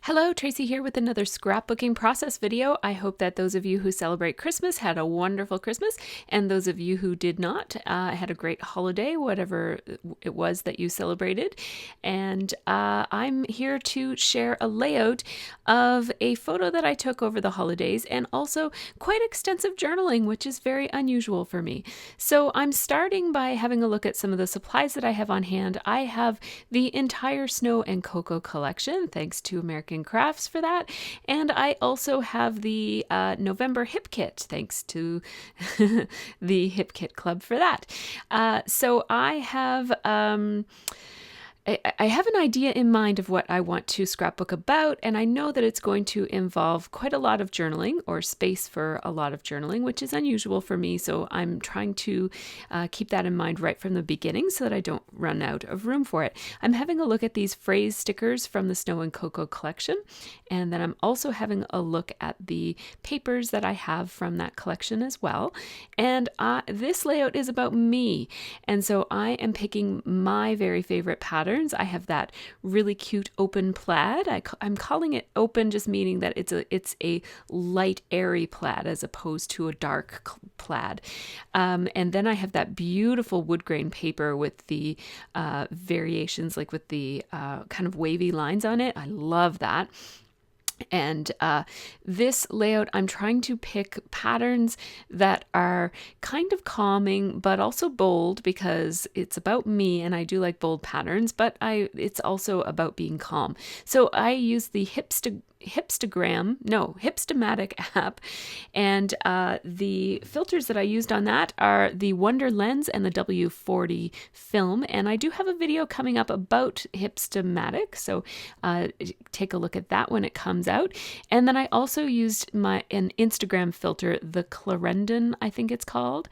Hello, Tracy here with another scrapbooking process video. I hope that those of you who celebrate Christmas had a wonderful Christmas, and those of you who did not had a great holiday, whatever it was that you celebrated. And I'm here to share a layout of a photo that I took over the holidays and also quite extensive journaling, which is very unusual for me. So I'm starting by having a look at some of the supplies that I have on hand. I have the entire Snow and Cocoa collection, thanks to American Crafts for that. And I also have the November Hip Kit, thanks to the Hip Kit Club for that. So I have I have an idea in mind of what I want to scrapbook about, and I know that it's going to involve quite a lot of journaling or space for a lot of journaling, which is unusual for me. So I'm trying to keep that in mind right from the beginning so that I don't run out of room for it. I'm having a look at these phrase stickers from the Snow and Cocoa collection, and then I'm also having a look at the papers that I have from that collection as well. And this layout is about me, and so I am picking my very favorite pattern. I have that really cute open plaid. I'm calling it open, just meaning that it's a light, airy plaid as opposed to a dark plaid. And then I have that beautiful wood grain paper with the variations, like with the kind of wavy lines on it. I love that. And this layout, I'm trying to pick patterns that are kind of calming, but also bold, because it's about me and I do like bold patterns, but it's also about being calm. So I use the Hipstamatic app, and the filters that I used on that are the Wonder Lens and the W40 film, and I do have a video coming up about Hipstamatic, so take a look at that when it comes out. And then I also used an Instagram filter, the Clarendon, I think it's called,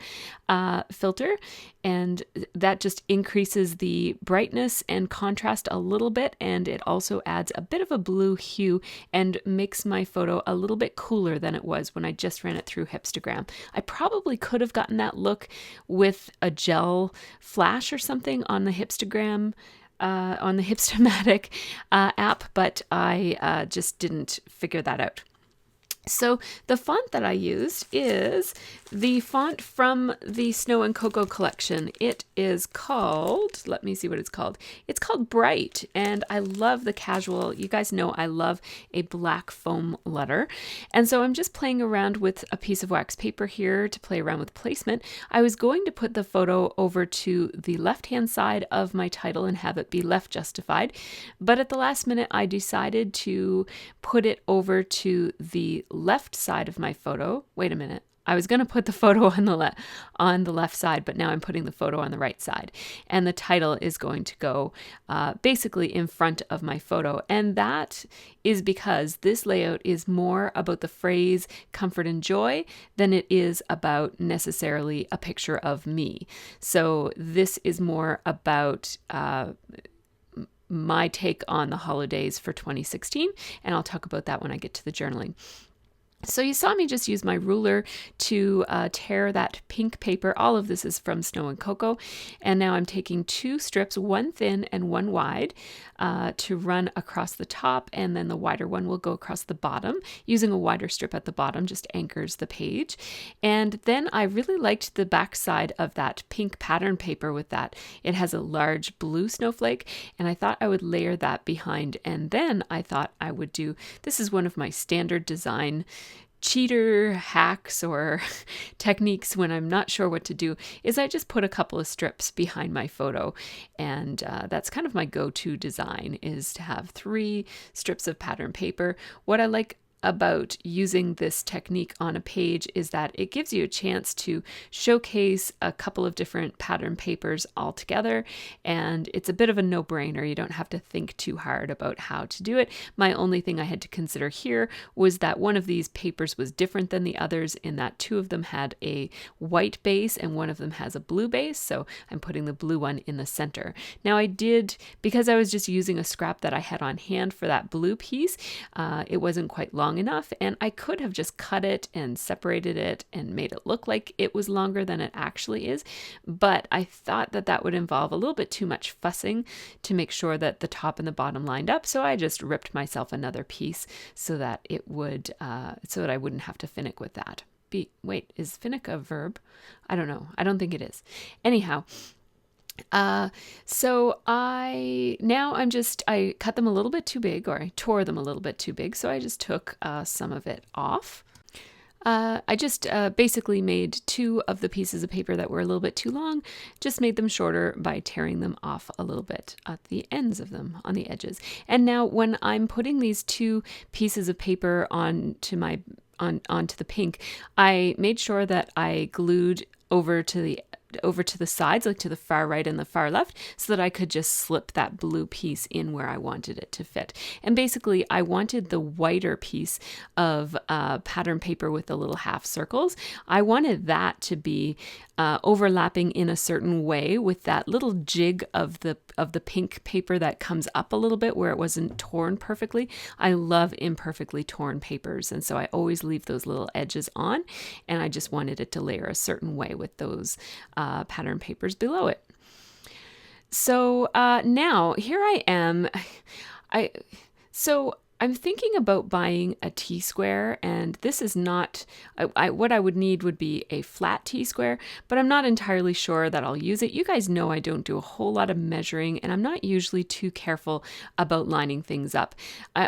filter, and that just increases the brightness and contrast a little bit, and it also adds a bit of a blue hue and makes my photo a little bit cooler than it was when I just ran it through Hipstagram. I probably could have gotten that look with a gel flash or something on the Hipstamatic app, but I just didn't figure that out. So the font that I used is the font from the Snow and Cocoa collection. It is called, let me see what it's called. It's called Bright, and I love the casual. You guys know I love a black foam letter. And so I'm just playing around with a piece of wax paper here to play around with placement. I was going to put the photo over to the left-hand side of my title and have it be left justified, but at the last minute I decided to put it over to the left side of my photo. Wait a minute. I was going to put the photo on the left side, but now I'm putting the photo on the right side. And the title is going to go basically in front of my photo. And that is because this layout is more about the phrase comfort and joy than it is about necessarily a picture of me. So this is more about my take on the holidays for 2016, and I'll talk about that when I get to the journaling. So you saw me just use my ruler to tear that pink paper. All of this is from Snow and Cocoa. And now I'm taking two strips, one thin and one wide, to run across the top, and then the wider one will go across the bottom. Using a wider strip at the bottom just anchors the page. And then I really liked the back side of that pink pattern paper with that. It has a large blue snowflake, and I thought I would layer that behind. And then I thought I would do, this is one of my standard design cheater hacks or techniques when I'm not sure what to do, is I just put a couple of strips behind my photo, and that's kind of my go-to design, is to have 3 strips of pattern paper. What I like about using this technique on a page is that it gives you a chance to showcase a couple of different pattern papers all together, and it's a bit of a no-brainer. You don't have to think too hard about how to do it. My only thing I had to consider here was that one of these papers was different than the others in that 2 of them had a white base and 1 of them has a blue base, so I'm putting the blue one in the center. Now I did, because I was just using a scrap that I had on hand for that blue piece, it wasn't quite long long enough, and I could have just cut it and separated it and made it look like it was longer than it actually is, but I thought that that would involve a little bit too much fussing to make sure that the top and the bottom lined up, so I just ripped myself another piece so that it would, so that I wouldn't have to finick with that. Wait, is finick a verb? I don't know. I don't think it is. Anyhow, so I cut them a little bit too big, or I tore them a little bit too big. So I just took some of it off. I just basically made 2 of the pieces of paper that were a little bit too long, just made them shorter by tearing them off a little bit at the ends of them, on the edges. And now when I'm putting these 2 pieces of paper onto the pink, I made sure that I glued over to the sides, like to the far right and the far left, so that I could just slip that blue piece in where I wanted it to fit. And basically, I wanted the whiter piece of pattern paper with the little half circles. I wanted that to be overlapping in a certain way with that little jig of the pink paper that comes up a little bit where it wasn't torn perfectly. I love imperfectly torn papers, and so I always leave those little edges on, and I just wanted it to layer a certain way with those pattern papers below it. So now here I am. I'm thinking about buying a T-square, and this is not, what I would need would be a flat T-square, but I'm not entirely sure that I'll use it. You guys know I don't do a whole lot of measuring, and I'm not usually too careful about lining things up.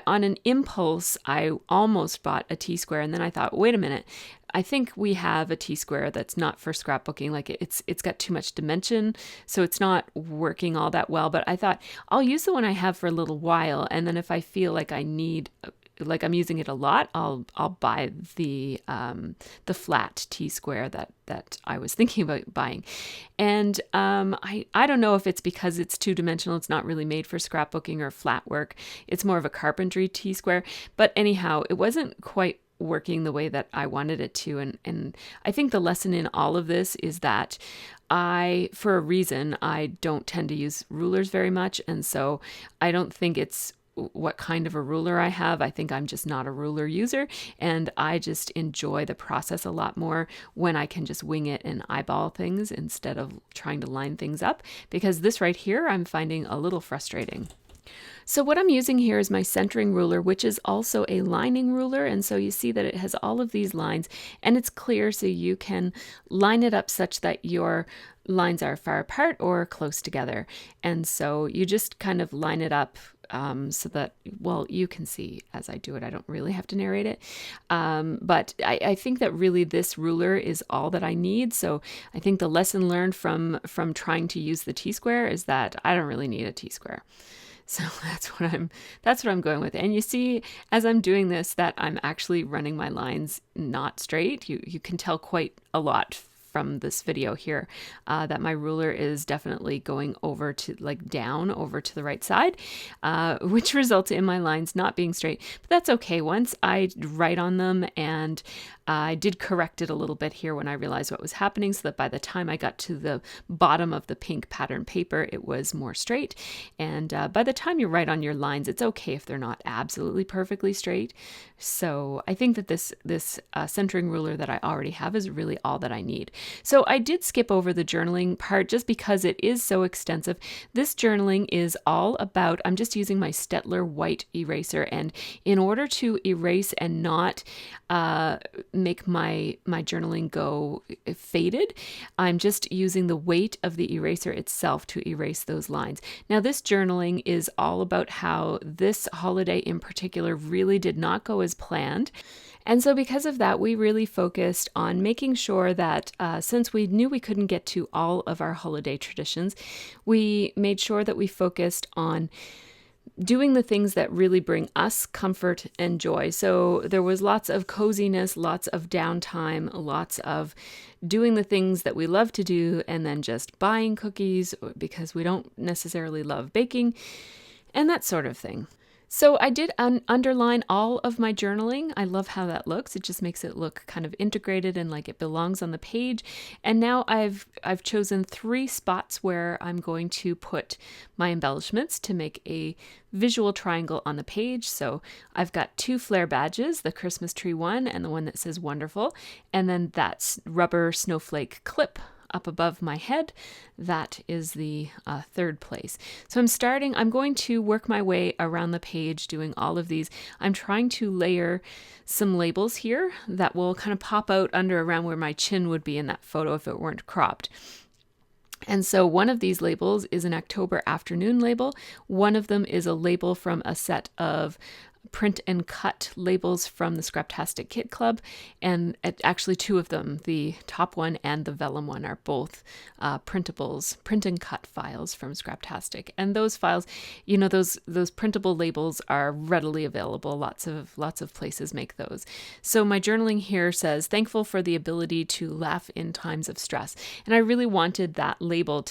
On an impulse, I almost bought a T-square, and then I thought, wait a minute, I think we have a T-square that's not for scrapbooking. Like it's got too much dimension, so it's not working all that well. But I thought I'll use the one I have for a little while, and then if I feel like I need, like I'm using it a lot, I'll buy the flat T-square that I was thinking about buying. And I don't know if it's because it's 2-dimensional, it's not really made for scrapbooking or flat work. It's more of a carpentry T-square. But anyhow, it wasn't quite working the way that I wanted it to. And I think the lesson in all of this is that for a reason, I don't tend to use rulers very much. And so I don't think it's what kind of a ruler I have. I think I'm just not a ruler user, and I just enjoy the process a lot more when I can just wing it and eyeball things instead of trying to line things up, because this right here I'm finding a little frustrating. So what I'm using here is my centering ruler, which is also a lining ruler. And so you see that it has all of these lines, and it's clear, so you can line it up such that your lines are far apart or close together. And so you just kind of line it up so that, well, you can see as I do it. I don't really have to narrate it. But I think that really this ruler is all that I need. So I think the lesson learned from trying to use the T-square is that I don't really need a T-square. So that's what I'm going with. And you see, as I'm doing this, that I'm actually running my lines not straight. You can tell quite a lot from this video here that my ruler is definitely going over to, like, down over to the right side, which results in my lines not being straight. But that's okay. Once I write on them, and I did correct it a little bit here when I realized what was happening, so that by the time I got to the bottom of the pink pattern paper, it was more straight. And by the time you write on your lines, it's okay if they're not absolutely perfectly straight. So I think that this centering ruler that I already have is really all that I need. So I did skip over the journaling part just because it is so extensive. This journaling is all about, I'm just using my Staedtler white eraser, and in order to erase and not make my journaling go faded, I'm just using the weight of the eraser itself to erase those lines. Now, this journaling is all about how this holiday in particular really did not go as planned. And so because of that, we really focused on making sure that since we knew we couldn't get to all of our holiday traditions, we made sure that we focused on doing the things that really bring us comfort and joy. So there was lots of coziness, lots of downtime, lots of doing the things that we love to do, and then just buying cookies because we don't necessarily love baking, and that sort of thing. So I did underline all of my journaling. I love how that looks. It just makes it look kind of integrated and like it belongs on the page. And now I've chosen 3 spots where I'm going to put my embellishments to make a visual triangle on the page. So I've got 2 flare badges, the Christmas tree one and the one that says wonderful, and then that rubber snowflake clip up above my head. That is the 3rd place. So I'm going to work my way around the page doing all of these. I'm trying to layer some labels here that will kind of pop out under around where my chin would be in that photo if it weren't cropped. And so one of these labels is an October afternoon label. One of them is a label from a set of print and cut labels from the Scraptastic Kit Club, and actually 2 of them, the top one and the vellum one, are both printables, print and cut files from Scraptastic. And those files, you know, those printable labels are readily available. Lots of places make those. So my journaling here says, thankful for the ability to laugh in times of stress. And I really wanted that label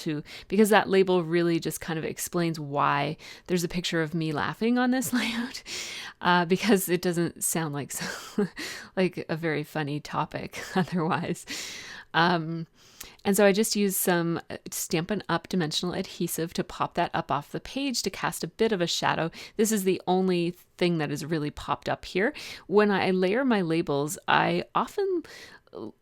because that label really just kind of explains why there's a picture of me laughing on this layout. Because it doesn't sound like like a very funny topic otherwise. And so I just used some Stampin' Up! Dimensional adhesive to pop that up off the page to cast a bit of a shadow. This is the only thing that is really popped up here. When I layer my labels, I often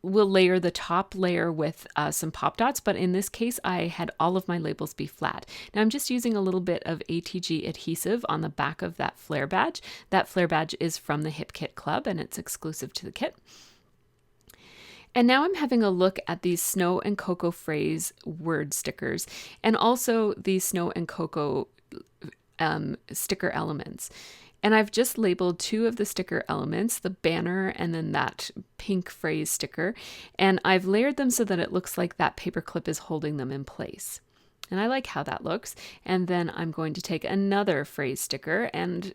will layer the top layer with some pop dots, but in this case I had all of my labels be flat. Now I'm just using a little bit of ATG adhesive on the back of that flare badge. That flare badge is from the Hip Kit Club and it's exclusive to the kit. And now I'm having a look at these Snow and Cocoa phrase word stickers and also the Snow and Cocoa sticker elements. And I've just labeled 2 of the sticker elements, the banner and then that pink phrase sticker. And I've layered them so that it looks like that paper clip is holding them in place. And I like how that looks. And then I'm going to take another phrase sticker and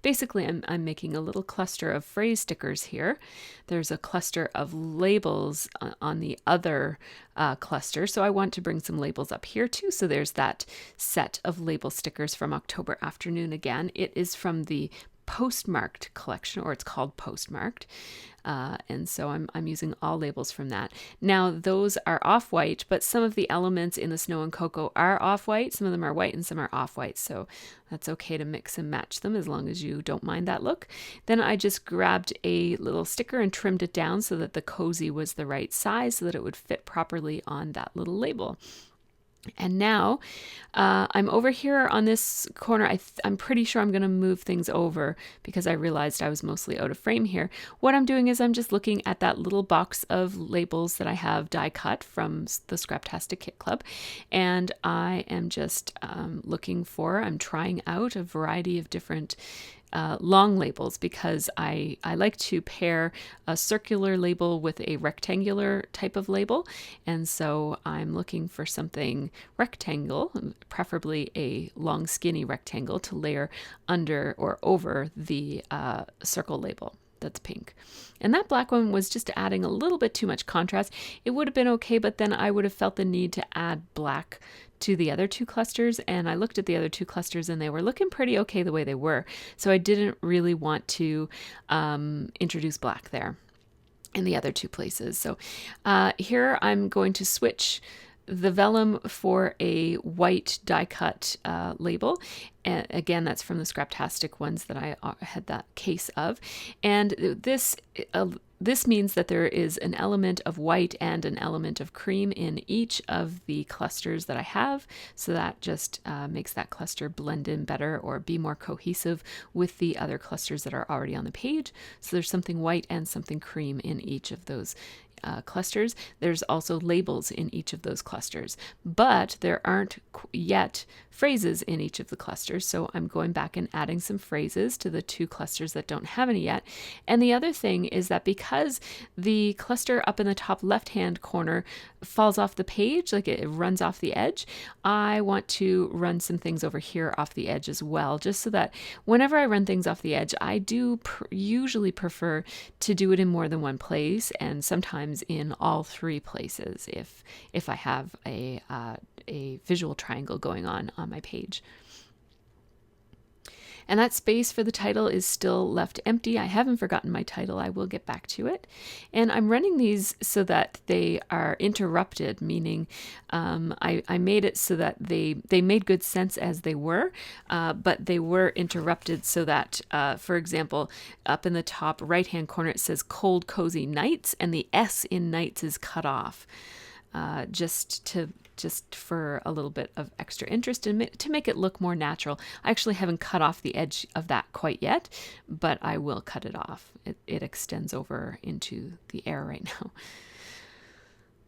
basically I'm making a little cluster of phrase stickers here. There's a cluster of labels on the other cluster. So I want to bring some labels up here too. So there's that set of label stickers from October Afternoon again. It is from the Postmarked collection, or it's called Postmarked. And so I'm using all labels from that. Now those are off-white, but some of the elements in the Snow and Cocoa are off-white. Some of them are white and some are off-white. So that's okay to mix and match them as long as you don't mind that look. Then I just grabbed a little sticker and trimmed it down so that the cozy was the right size so that it would fit properly on that little label. And now I'm over here on this corner. I'm pretty sure I'm going to move things over because I realized I was mostly out of frame here. What I'm doing is I'm just looking at that little box of labels that I have die cut from the Scraptastic Kit Club. And I am just I'm trying out a variety of different long labels because I like to pair a circular label with a rectangular type of label. And so I'm looking for something rectangle, preferably a long skinny rectangle to layer under or over the circle label. That's pink. And that black one was just adding a little bit too much contrast. It would have been okay, but then I would have felt the need to add black to the other 2 clusters. And I looked at the other 2 clusters and they were looking pretty okay the way they were. So I didn't really want to introduce black there in the other 2 places. So here I'm going to switch the vellum for a white die cut label. And again, that's from the Scraptastic ones that I had that case of. And this means that there is an element of white and an element of cream in each of the clusters that I have. So that just makes that cluster blend in better or be more cohesive with the other clusters that are already on the page. So there's something white and something cream in each of those clusters. There's also labels in each of those clusters, but there aren't yet phrases in each of the clusters. So I'm going back and adding some phrases to the 2 clusters that don't have any yet. And the other thing is that because the cluster up in the top left-hand corner falls off the page, like it runs off the edge, I want to run some things over here off the edge as well, just so that whenever I run things off the edge, I do usually prefer to do it in more than one place and sometimes in all 3 places if I have a visual triangle going on my page. And that space for the title is still left empty. I haven't forgotten my title. I will get back to it. And I'm running these so that they are interrupted, meaning I made it so that they made good sense as they were, but they were interrupted so that, for example, up in the top right-hand corner, it says Cold Cozy Nights, and the S in nights is cut off, just for a little bit of extra interest and to make it look more natural. I actually haven't cut off the edge of that quite yet, but I will cut it off. It extends over into the air right now.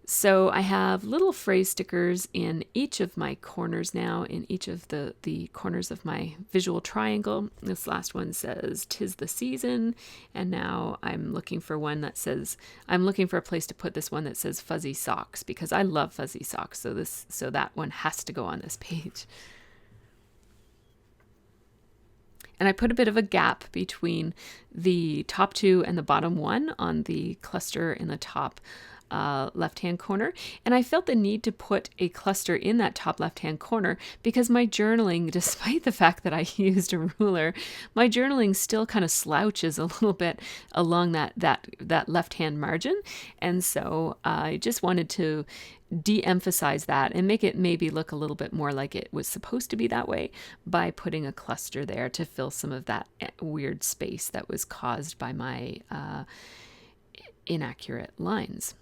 So I have little phrase stickers in each of my corners now, in each of the corners of my visual triangle. This last one says, "'Tis the season." And now I'm looking for one that says, I'm looking for a place to put this one that says fuzzy socks, because I love fuzzy socks. So that one has to go on this page. And I put a bit of a gap between the top two and the bottom one on the cluster in the top left-hand corner. And I felt the need to put a cluster in that top left-hand corner because my journaling, despite the fact that I used a ruler, my journaling still kind of slouches a little bit along that left-hand margin. And so I just wanted to de-emphasize that and make it maybe look a little bit more like it was supposed to be that way by putting a cluster there to fill some of that weird space that was caused by my inaccurate lines.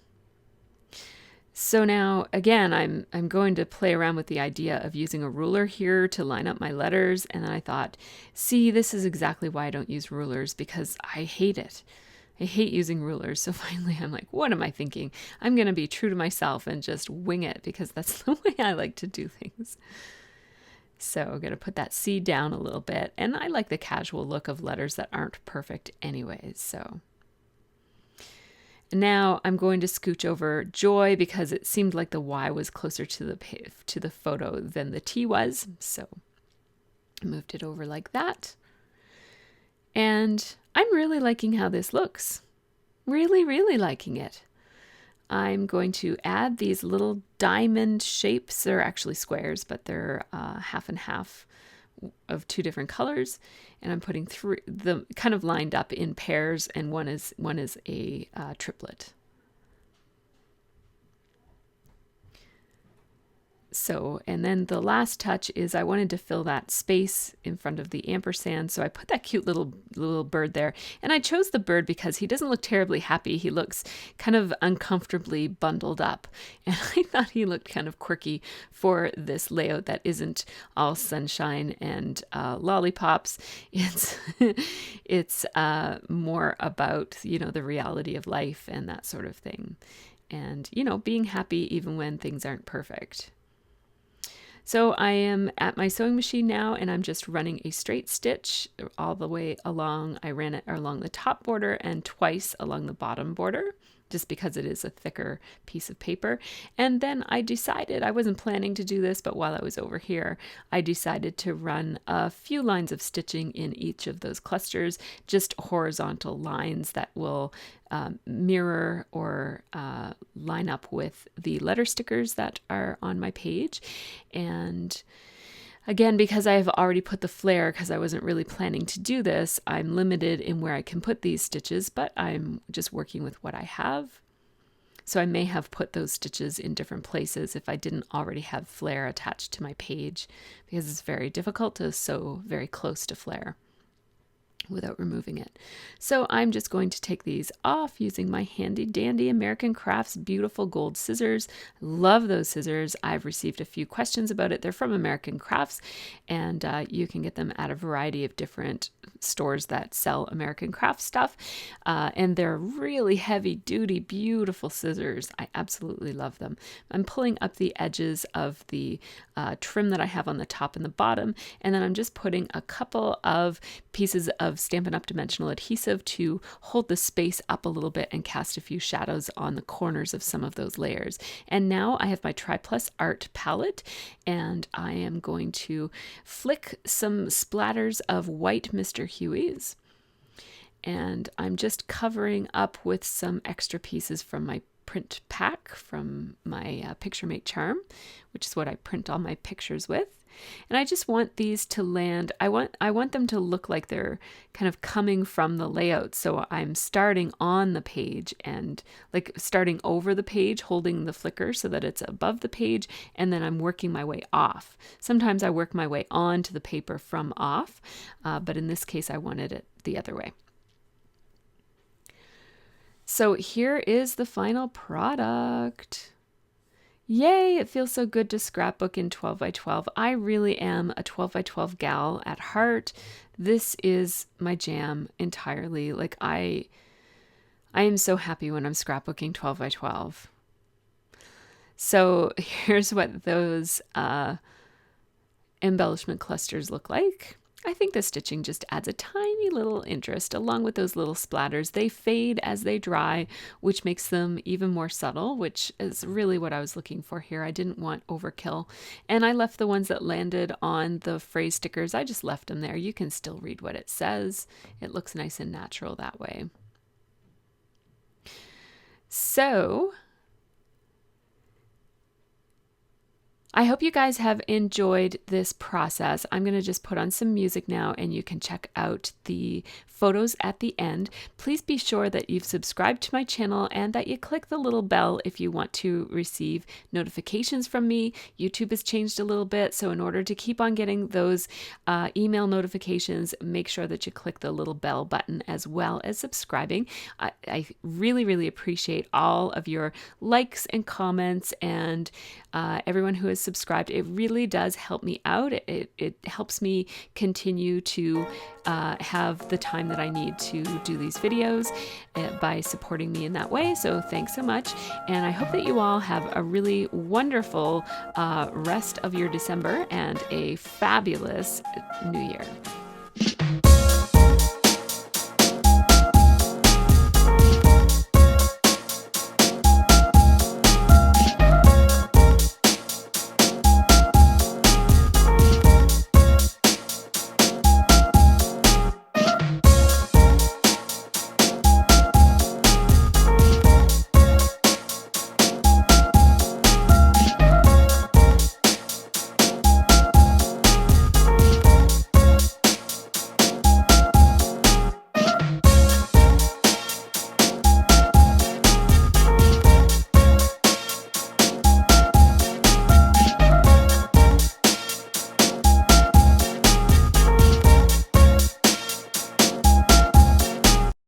So now, again, I'm going to play around with the idea of using a ruler here to line up my letters. And then I thought, see, this is exactly why I don't use rulers, because I hate it. I hate using rulers. So finally, I'm like, what am I thinking? I'm going to be true to myself and just wing it, because that's the way I like to do things. So I'm going to put that C down a little bit. And I like the casual look of letters that aren't perfect anyways. So now I'm going to scooch over Joy because it seemed like the Y was closer to the photo than the T was. So I moved it over like that. And I'm really liking how this looks. Really, really liking it. I'm going to add these little diamond shapes. They're actually squares, but they're half and half of two different colors. And I'm putting them kind of lined up in pairs, and one is a triplet. So, and then the last touch is I wanted to fill that space in front of the ampersand. So I put that cute little bird there. And I chose the bird because he doesn't look terribly happy. He looks kind of uncomfortably bundled up. And I thought he looked kind of quirky for this layout that isn't all sunshine and lollipops. It's more about, the reality of life and that sort of thing. And, being happy even when things aren't perfect. So I am at my sewing machine now, and I'm just running a straight stitch all the way along. I ran it along the top border and twice along the bottom border, just because it is a thicker piece of paper. And then I decided, I wasn't planning to do this, but while I was over here, I decided to run a few lines of stitching in each of those clusters, just horizontal lines that will mirror or line up with the letter stickers that are on my page. And again, because I have already put the flare, because I wasn't really planning to do this, I'm limited in where I can put these stitches, but I'm just working with what I have. So I may have put those stitches in different places if I didn't already have flare attached to my page, because it's very difficult to sew very close to flare without removing it. So I'm just going to take these off using my handy dandy American Crafts beautiful gold scissors. Love those scissors. I've received a few questions about it. They're from American Crafts, and you can get them at a variety of different stores that sell American Crafts stuff. And they're really heavy duty, beautiful scissors. I absolutely love them. I'm pulling up the edges of the trim that I have on the top and the bottom, and then I'm just putting a couple of pieces of Stampin' Up! Dimensional adhesive to hold the space up a little bit and cast a few shadows on the corners of some of those layers. And now I have my Tri-Plus Art palette, and I am going to flick some splatters of white Mr. Huey's. And I'm just covering up with some extra pieces from my print pack from my Picture Make Charm, which is what I print all my pictures with. And I just want these to land, I want them to look like they're kind of coming from the layout. So I'm starting on the page and like starting over the page, holding the flicker so that it's above the page, and then I'm working my way off. Sometimes I work my way onto the paper from off, but in this case I wanted it the other way. So here is the final product. Yay, it feels so good to scrapbook in 12 by 12. I really am a 12 by 12 gal at heart. This is my jam entirely. Like I am so happy when I'm scrapbooking 12 by 12. So here's what those embellishment clusters look like. I think the stitching just adds a tiny little interest along with those little splatters. They fade as they dry, which makes them even more subtle, which is really what I was looking for here. I didn't want overkill. And I left the ones that landed on the phrase stickers. I just left them there. You can still read what it says. It looks nice and natural that way. So I hope you guys have enjoyed this process. I'm going to just put on some music now and you can check out the photos at the end. Please be sure that you've subscribed to my channel and that you click the little bell if you want to receive notifications from me. YouTube has changed a little bit, so in order to keep on getting those email notifications, make sure that you click the little bell button as well as subscribing. I really, really appreciate all of your likes and comments and everyone who has subscribed. It really does help me out. It helps me continue to have the time that I need to do these videos by supporting me in that way. So thanks so much. And I hope that you all have a really wonderful rest of your December and a fabulous New Year.